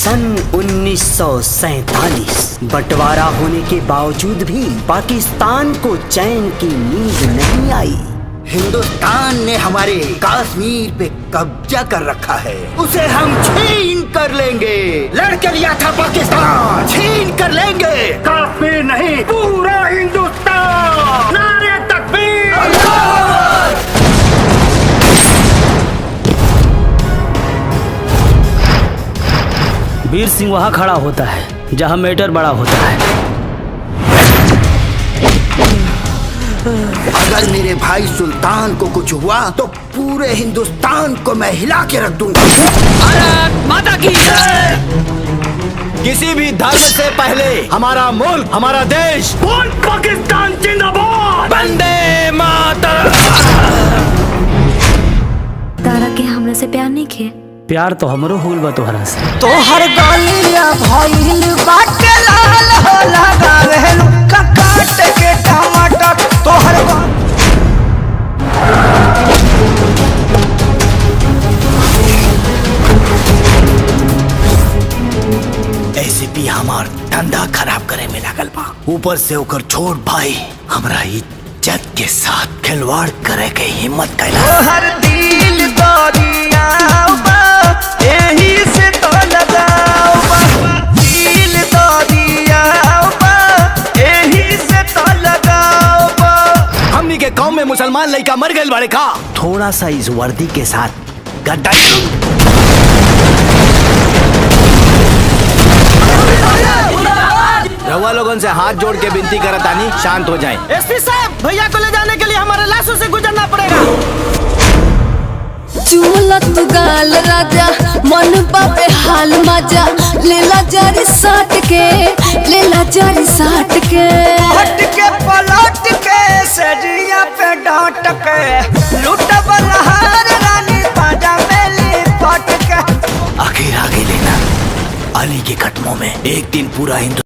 सन 1947 बंटवारा होने के बावजूद भी पाकिस्तान को चैन की नींद नहीं आई। हिंदुस्तान ने हमारे कश्मीर पे कब्जा कर रखा है, उसे हम छीन कर लेंगे। लड़के लिया था पाकिस्तान, छीन कर लेंगे। कश्मीर नहीं, पूरा हिंदुस्तान। नारे तकबीर। वीर सिंह वहाँ खड़ा होता है जहाँ मैटर बड़ा होता है। अगर मेरे भाई सुल्तान को कुछ हुआ तो पूरे हिंदुस्तान को मैं हिला के रख दूंगा। भारत माता की जय। किसी भी धर्म से पहले हमारा मुल्क, हमारा देश। बोल पाकिस्तान जिंदाबाद। वंदे मातरम। तारा के हमरा से प्यार नहीं किए। प्यार तो हमरो होल बा तोहरा से। तोहर गलिया भइल बाटे लाल हो लगावेल काट के टमाटर तोहर एसीपी हमार धंधा खराब करे में लागल बा, ऊपर से ओकर छोट भाई हमरा इज्जत के साथ खिलवाड़ करे के हिम्मत कैला। तोहर दिल दरिया बा एही से तो लगाओ बा, दिल दरिया बा एही से तो लगाओ बा। हमनी के गांव में मुसलमान लड़का मर गए बाड़े का। थोड़ा सा इस वर्दी के साथ गद्दारी। रउआ लोगन से हाथ जोड़ के विनती करत आनी, शांत हो जाएं। एसपी साहब, भैया को ले जाने के लिए हमारे लाशों से गुजरना पड़ेगा। चूला तू गाल राजा मन बापे हाल मजा लेला जारी साट के लेला जारी साट के हट के पलट के सरिया पे डांट के लूट बलहार रानी पाजा मेली फट के। आखिर आगे लेना अली के कदमों में एक दिन पूरा हिंदुस्तान